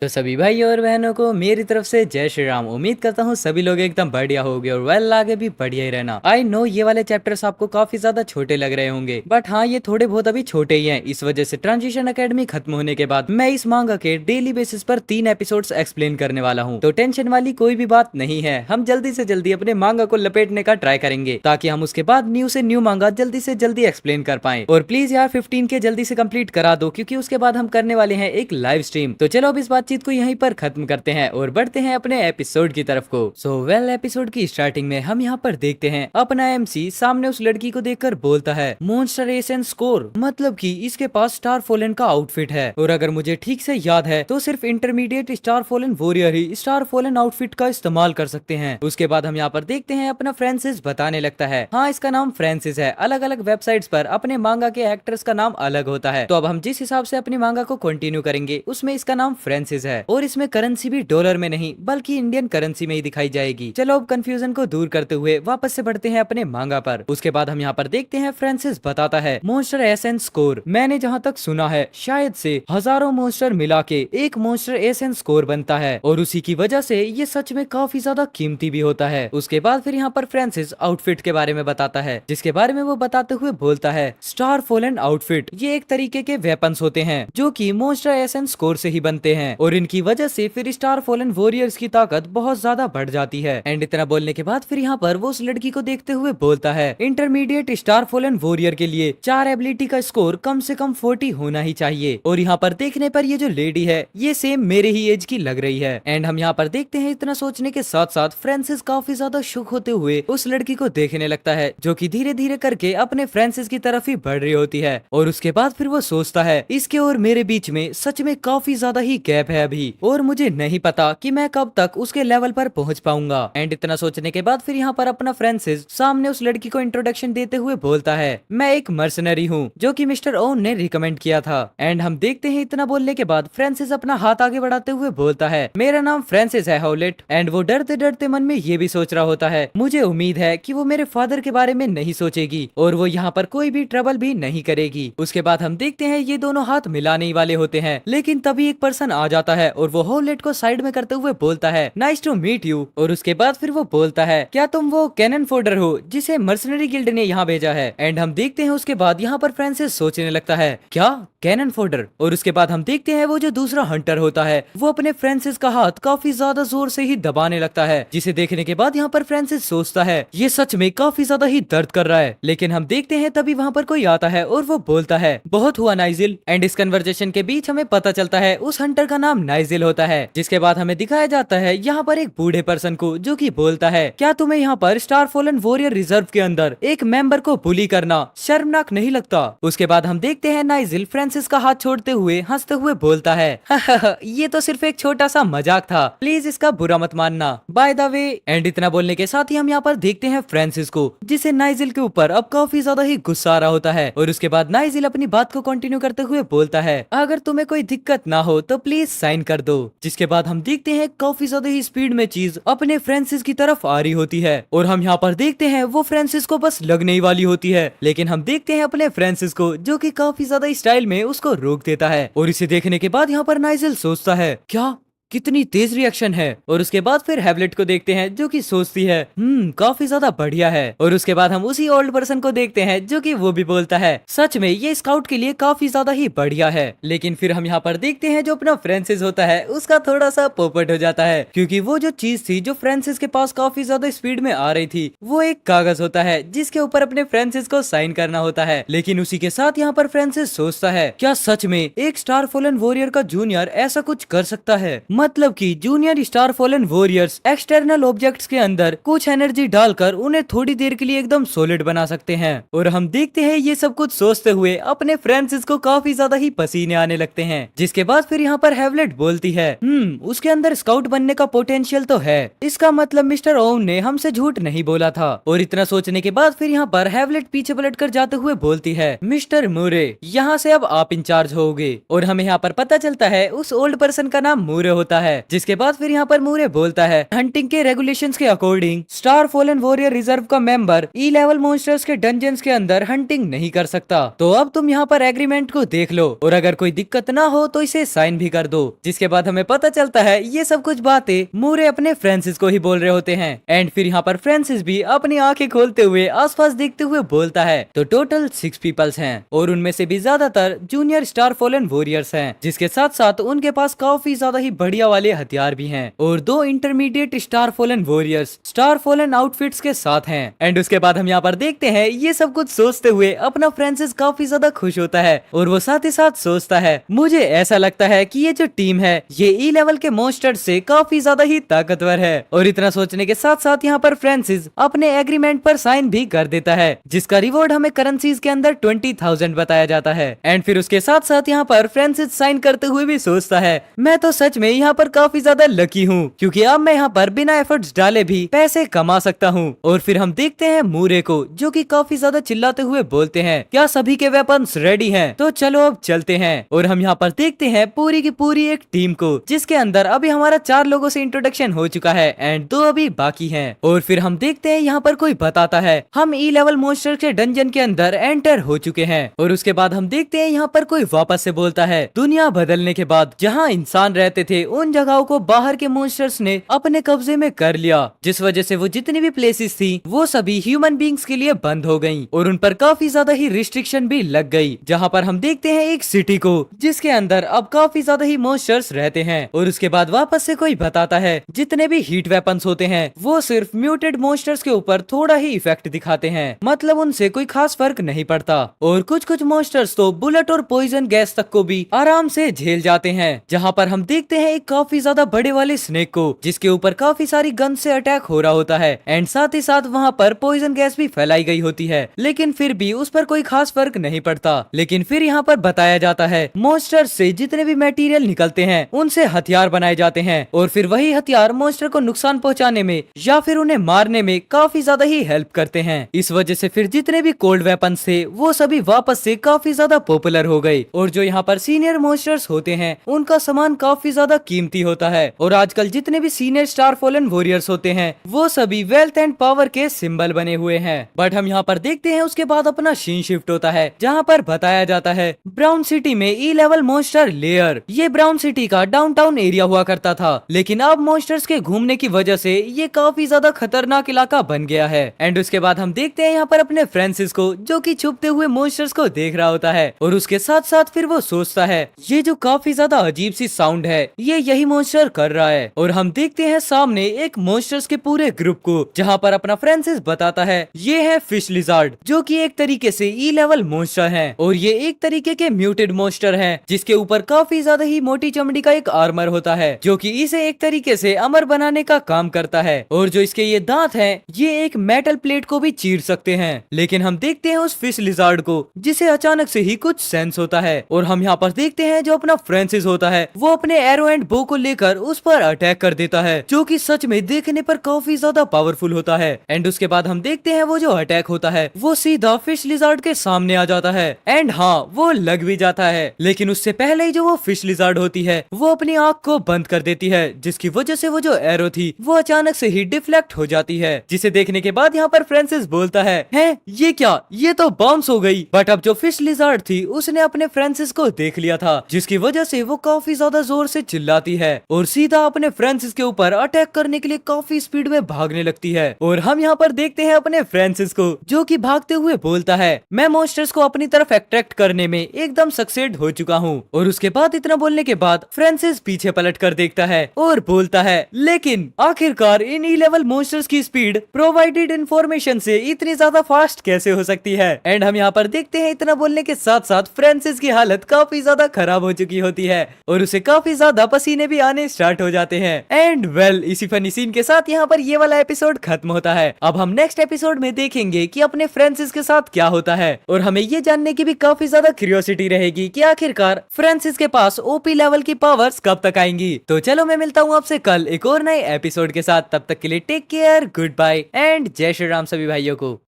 तो सभी भाई और बहनों को मेरी तरफ से जय श्री राम। उम्मीद करता हूँ सभी लोग एकदम बढ़िया होंगे और वेल आगे भी बढ़िया ही रहना। आई नो ये वाले चैप्टर्स आपको काफी ज्यादा छोटे लग रहे होंगे, बट हाँ ये थोड़े बहुत अभी छोटे ही हैं। इस वजह से ट्रांजिशन एकेडमी खत्म होने के बाद मैं इस मांगा के डेली बेसिस पर 3 एपिसोड्स एक्सप्लेन करने वाला हूँ। तो टेंशन वाली कोई भी बात नहीं है, हम जल्दी से जल्दी अपने मांगा को लपेटने का ट्राई करेंगे ताकि हम उसके बाद न्यू से न्यू मांगा जल्दी से जल्दी एक्सप्लेन कर पाए। और प्लीज यार 15 के जल्दी से कंप्लीट करा दो, क्योंकि उसके बाद हम करने वाले हैं एक लाइव स्ट्रीम। तो चलो अब इस बातचीत को यहीं पर खत्म करते हैं और बढ़ते हैं अपने एपिसोड की तरफ को। सो वेल एपिसोड की स्टार्टिंग में हम यहाँ पर देखते हैं अपना एमसी सामने उस लड़की को देखकर बोलता है मॉन्स्टर एसेंस स्कोर, मतलब कि इसके पास स्टार फॉलन का आउटफिट है। और अगर मुझे ठीक से याद है तो सिर्फ इंटरमीडिएट स्टार फॉलन वॉरियर ही स्टार फॉलन आउटफिट का इस्तेमाल कर सकते हैं। उसके बाद हम यहाँ पर देखते हैं अपना फ्रांसिस बताने लगता है हाँ इसका नाम फ्रांसिस है, अलग अलग वेबसाइट्स पर अपने मांगा के एक्टर्स का नाम अलग होता है। तो अब हम जिस हिसाब से अपनी मांगा को कंटिन्यू करेंगे उसमें इसका नाम फ्रांसिस है और इसमें करेंसी भी डॉलर में नहीं बल्कि इंडियन करेंसी में ही दिखाई जाएगी। चलो अब कंफ्यूजन को दूर करते हुए वापस से बढ़ते हैं अपने मांगा पर। उसके बाद हम यहाँ पर देखते हैं फ्रांसिस बताता है मॉन्स्टर एसेंस स्कोर, मैंने जहाँ तक सुना है शायद से हजारों मॉन्स्टर मिला के एक मॉन्स्टर एसेंस स्कोर बनता है और उसी की वजह से ये सच में काफी ज्यादा कीमती भी होता है। उसके बाद फिर यहाँ पर फ्रांसिस आउटफिट के बारे में बताता है, जिसके बारे में वो बताते हुए बोलता है स्टार फॉलन आउटफिट ये एक तरीके के वेपन्स होते हैं जो कि मॉन्स्टर एसेंस स्कोर से ही बनते हैं और इनकी वजह से फिर स्टार फॉलन वॉरियर्स की ताकत बहुत ज्यादा बढ़ जाती है। एंड इतना बोलने के बाद फिर यहाँ पर वो उस लड़की को देखते हुए बोलता है इंटरमीडिएट स्टार फॉलन वॉरियर के लिए 4 एबिलिटी का स्कोर कम से कम 40 होना ही चाहिए। और यहाँ पर देखने पर ये जो लेडी है ये सेम मेरे ही एज की लग रही है। एंड हम यहाँ पर देखते हैं इतना सोचने के साथ साथ फ्रांसिस काफी ज्यादा शुक होते हुए उस लड़की को देखने लगता है जो कि धीरे धीरे करके अपने फ्रांसिस की तरफ ही बढ़ रही होती है। और उसके बाद फिर वो सोचता है इसके और मेरे बीच में सच में काफी ज्यादा ही गैप है अभी और मुझे नहीं पता कि मैं कब तक उसके लेवल पर पहुंच पाऊंगा। एंड इतना सोचने के बाद फिर यहाँ पर अपना फ्रांसिस सामने उस लड़की को इंट्रोडक्शन देते हुए बोलता है मैं एक मर्सनरी हूँ जो कि मिस्टर ओन ने रिकमेंड किया था। एंड हम देखते हैं इतना बोलने के बाद फ्रांसिस अपना हाथ आगे बढ़ाते हुए बोलता है मेरा नाम फ्रांसिस है हॉलेट। एंड वो डरते डरते मन में ये भी सोच रहा होता है मुझे उम्मीद है कि वो मेरे फादर के बारे में नहीं सोचेगी और वो यहाँ पर कोई भी ट्रबल भी नहीं करेगी। उसके बाद हम देखते हैं ये दोनों हाथ मिलाने ही वाले होते हैं, लेकिन तभी एक पर्सन आ जाता है और वो हॉलेट को साइड में करते हुए बोलता है नाइस टू मीट यू। और उसके बाद फिर वो बोलता है क्या तुम वो कैनन फोल्डर हो जिसे मर्सनरी गिल्ड ने यहाँ भेजा है। एंड हम देखते हैं उसके बाद यहाँ पर फ्रांसिस सोचने लगता है क्या कैनन फोल्डर। और उसके बाद हम देखते हैं वो जो दूसरा हंटर होता है वो अपने फ्रांसिस का हाथ काफी ज्यादा जोर से ही दबाने लगता है, जिसे देखने के बाद यहाँ पर फ्रांसिस सोचता है ये सच में काफी ज्यादा ही दर्द कर रहा है। लेकिन हम देखते हैं तभी वहाँ पर कोई आता है और वो बोलता है बहुत हुआ नाइजिल। एंड इस कन्वर्सेशन के बीच हमें पता चलता है उस हंटर का नाम नाइजिल होता है, जिसके बाद हमें दिखाया जाता है यहाँ पर एक बूढ़े पर्सन को जो कि बोलता है क्या तुम्हें यहाँ पर स्टार फॉलन वॉरियर रिजर्व के अंदर एक मेंबर को बुली करना शर्मनाक नहीं लगता। उसके बाद हम देखते हैं नाइजिल फ्रांसिस का हाथ छोड़ते हुए हंसते हुए बोलता है ये तो सिर्फ एक छोटा सा मजाक था, प्लीज इसका बुरा मत मानना बाय द वे। एंड इतना बोलने के साथ ही हम यहाँ पर देखते हैं फ्रांसिस को जिसे नाइजिल के ऊपर अब काफी ज्यादा ही गुस्सा आ रहा होता है। और उसके बाद नाइजिल अपनी बात को कंटिन्यू करते हुए बोलता है अगर तुम्हें कोई दिक्कत ना हो तो प्लीज साइन कर दो। जिसके बाद हम देखते हैं काफी ज्यादा ही स्पीड में चीज अपने फ्रांसिस की तरफ आ रही होती है और हम यहाँ पर देखते हैं वो फ्रांसिस को बस लगने ही वाली होती है, लेकिन हम देखते हैं अपने फ्रांसिस को जो कि काफी ज्यादा स्टाइल में उसको रोक देता है। और इसे देखने के बाद यहाँ पर नाइजिल सोचता है क्या कितनी तेज रिएक्शन है। और उसके बाद फिर हैवलेट को देखते हैं जो कि सोचती है काफी ज्यादा बढ़िया है। और उसके बाद हम उसी ओल्ड पर्सन को देखते हैं जो कि वो भी बोलता है सच में ये स्काउट के लिए काफी ज्यादा ही बढ़िया है। लेकिन फिर हम यहाँ पर देखते हैं जो अपना फ्रांसिस होता है उसका थोड़ा सा पोपट हो जाता है, क्योंकि वो जो चीज थी जो फ्रांसिस के पास काफी ज्यादा स्पीड में आ रही थी वो एक कागज होता है जिसके ऊपर अपने फ्रांसिस को साइन करना होता है। लेकिन उसी के साथ यहाँ पर फ्रांसिस सोचता है क्या सच में एक स्टार फॉलन वॉरियर का जूनियर ऐसा कुछ कर सकता है, मतलब कि junior star fallen warriors external objects के अंदर कुछ एनर्जी डालकर उन्हें थोड़ी देर के लिए एकदम सॉलिड बना सकते हैं। और हम देखते हैं ये सब कुछ सोचते हुए अपने फ्रांसिस को काफी ज्यादा ही पसीने आने लगते हैं। जिसके बाद फिर यहाँ पर हैवलेट बोलती है उसके अंदर स्काउट बनने का पोटेंशियल तो है, इसका मतलब मिस्टर ओवन ने हमसे झूठ नहीं बोला था। और इतना सोचने के बाद फिर यहाँ पर हैवलेट पीछे पलट कर जाते हुए बोलती है मिस्टर मूरे यहाँ से अब आप इंचार्ज होगे। और हमें यहाँ पर पता चलता है उस ओल्ड पर्सन का नाम मूरे होता होता है। जिसके बाद फिर यहाँ पर मूरे बोलता है, हंटिंग के रेगुलेशंस के according star fallen warrior reserve का मेंबर ई लेवल मॉन्स्टर्स के डंजन्स के अंदर हंटिंग नहीं कर सकता। तो अब तुम यहाँ पर एग्रीमेंट को देख लो और अगर कोई दिक्कत ना हो तो इसे साइन भी कर दो। जिसके बाद हमें पता चलता है ये सब कुछ बातें मूरे अपने फ्रांसिस को ही बोल रहे होते हैं। एंड फिर यहाँ पर फ्रांसिस भी अपनी आंखें खोलते हुए आसपास देखते हुए बोलता है, तो टोटल 6 पीपल्स हैं और उनमें से भी ज्यादातर जूनियर स्टार फॉलन वॉरियर्स हैं, जिसके साथ साथ उनके पास काफी ज्यादा ही बढ़िया वाले हथियार भी हैं और 2 intermediate star fallen warriors star fallen outfits के साथ हैं। एंड उसके बाद हम यहाँ पर देखते हैं ये सब कुछ सोचते हुए अपना फ्रांसिस काफी ज्यादा खुश होता है और वो साथ ही साथ सोचता है, मुझे ऐसा लगता है कि ये जो टीम है ये ई लेवल के मॉन्स्टर से काफी ज्यादा ही ताकतवर है। और इतना सोचने के साथ साथ यहाँ पर फ्रांसिस अपने एग्रीमेंट पर साइन भी कर देता है, जिसका रिवॉर्ड हमें करेंसीज के अंदर 20,000 बताया जाता है। एंड फिर उसके साथ साथ यहाँ पर फ्रांसिस साइन करते हुए भी सोचता है, मैं तो सच में यहाँ पर काफी ज्यादा लकी हूँ क्योंकि अब मैं यहाँ पर बिना एफर्ट्स डाले भी पैसे कमा सकता हूँ। और फिर हम देखते हैं मूरे को जो कि काफी ज्यादा चिल्लाते हुए बोलते हैं, क्या सभी के वेपन्स रेडी हैं? तो चलो अब चलते हैं। और हम यहाँ पर देखते हैं पूरी की पूरी एक टीम को, जिसके अंदर अभी हमारा 4 लोगों से इंट्रोडक्शन हो चुका है एंड 2 अभी बाकी हैं। और फिर हम देखते हैं यहाँ पर कोई बताता है हम ई लेवल मॉन्स्टर के डंजन के अंदर एंटर हो चुके हैं। और उसके बाद हम देखते हैं यहाँ पर कोई वापस से बोलता है, दुनिया बदलने के बाद जहाँ इंसान रहते थे उन जगहों को बाहर के मॉन्स्टर्स ने अपने कब्जे में कर लिया, जिस वजह से वो जितनी भी प्लेसेस थी वो सभी ह्यूमन बींग्स के लिए बंद हो गयी और उन पर काफी ज्यादा ही रिस्ट्रिक्शन भी लग गई। जहाँ पर हम देखते हैं एक सिटी को जिसके अंदर अब काफी ज्यादा ही मॉन्स्टर्स रहते हैं। और उसके बाद वापस से कोई बताता है जितने भी हीट वेपन्स होते हैं वो सिर्फ म्यूटेड मॉन्स्टर्स के ऊपर थोड़ा ही इफेक्ट दिखाते हैं, मतलब उनसे कोई खास फर्क नहीं पड़ता। और कुछ कुछ मॉन्स्टर्स तो बुलेट और पॉइजन गैस तक को भी आराम से झेल जाते हैं। जहाँ पर हम देखते हैं एक काफी ज्यादा बड़े वाले स्नेक को जिसके ऊपर काफी सारी गन से अटैक हो रहा होता है एंड साथ ही साथ वहाँ पर पॉइजन गैस भी फैलाई गई होती है, लेकिन फिर भी उस पर कोई खास फर्क नहीं पड़ता। लेकिन फिर यहाँ पर बताया जाता है मॉन्स्टर्स से जितने भी मटेरियल निकलते हैं उनसे हथियार बनाए जाते हैं और फिर वही हथियार मॉन्स्टर को नुकसान पहुंचाने में या फिर उन्हें मारने में काफी ज्यादा ही हेल्प करते हैं। इस वजह से फिर जितने भी कोल्ड वेपन्स थे वो सभी वापस से काफी ज्यादा पॉपुलर हो गए। और जो यहाँ पर सीनियर मॉन्स्टर्स होते हैं उनका सामान काफी ज्यादा कीमती होता है और आजकल जितने भी सीनियर स्टार फॉलन वॉरियर्स होते हैं वो सभी वेल्थ एंड पावर के सिंबल बने हुए हैं। बट हम यहाँ पर देखते हैं उसके बाद अपना सीन शिफ्ट होता है जहाँ पर बताया जाता है ब्राउन सिटी में ई लेवल मॉन्स्टर लेयर। ये ब्राउन सिटी का डाउनटाउन एरिया हुआ करता था, लेकिन अब मॉन्स्टर्स के घूमने की वजह से ये काफी ज्यादा खतरनाक इलाका बन गया है। एंड उसके बाद हम देखते हैं यहाँ पर अपने फ्रांसिस को जो कि छुपते हुए मॉन्स्टर्स को देख रहा होता है और उसके साथ साथ फिर वो सोचता है ये जो काफी ज्यादा अजीब सी साउंड है ये यही मॉन्स्टर कर रहा है। और हम देखते हैं सामने एक मॉन्स्टर्स के पूरे ग्रुप को जहाँ पर अपना फ्रांसिस बताता है ये है फिश लिजार्ड जो कि एक तरीके से ई लेवल मॉन्स्टर है और ये एक तरीके के म्यूटेड मॉन्स्टर है जिसके ऊपर काफी ज्यादा ही मोटी चमड़ी का एक आर्मर होता है जो कि इसे एक तरीके से अमर बनाने का काम करता है। और जो इसके ये दांत हैं ये एक मेटल प्लेट को भी चीर सकते हैं। लेकिन हम देखते हैं उस फिश लिजार्ड को जिसे अचानक से ही कुछ सेंस होता है और हम यहाँ पर देखते हैं जो अपना फ्रांसिस होता है वो अपने एरो एंड बो को लेकर उस पर अटैक कर देता है जो कि सच में देखने पर काफी ज्यादा पावरफुल होता है। एंड उसके बाद हम देखते हैं वो जो अटैक होता है वो सीधा फिश लिजार्ड के सामने आ जाता है एंड हाँ वो लग भी जाता है। लेकिन उससे पहले ही जो वो फिश लिजार्ड होती है वो अपनी आंख को बंद कर देती है जिसकी वजह से वो जो एरो थी वो अचानक से ही डिफ्लेक्ट हो जाती है, जिसे देखने के बाद यहाँ पर फ्रांसिस बोलता है ये क्या, ये तो बाउंस हो गई। बट अब जो फिश लिजार्ड थी उसने अपने फ्रांसिस को देख लिया था जिसकी वजह से वो काफी ज्यादा जोर से चिल्लाती है और सीधा अपने फ्रांसिस के ऊपर अटैक करने के लिए काफी स्पीड में भागने लगती है। और हम यहाँ पर देखते हैं अपने फ्रांसिस को जो कि भागते हुए बोलता है मैं मॉन्स्टर्स को अपनी तरफ अट्रैक्ट करने में एकदम सक्सेड हो चुका हूँ। और उसके बाद इतना बोलने के बाद फ्रांसिस पीछे पलट कर देखता है और बोलता है लेकिन आखिरकार इन ई लेवल मॉन्स्टर्स की स्पीड प्रोवाइडेड इंफॉर्मेशन से इतनी ज्यादा फास्ट कैसे हो सकती है। एंड हम यहाँ पर देखते हैं इतना बोलने के साथ साथ फ्रांसिस की हालत काफी ज्यादा खराब हो चुकी होती है और उसे काफी ज्यादा पसीने भी आने स्टार्ट हो जाते हैं। एंड वेल इसी फनी सीन के साथ यहाँ पर ये वाला एपिसोड खत्म होता है। अब हम नेक्स्ट एपिसोड में देखेंगे कि अपने फ्रांसिस के साथ क्या होता है और हमें ये जानने की भी काफी ज्यादा क्यूरियोसिटी रहेगी कि आखिरकार फ्रांसिस के पास ओपी लेवल की पावर्स कब तक आएंगी। तो चलो मैं मिलता हूँ आपसे कल एक और नए एपिसोड के साथ, तब तक के लिए take care, good bye and जय श्री राम सभी भाइयों को।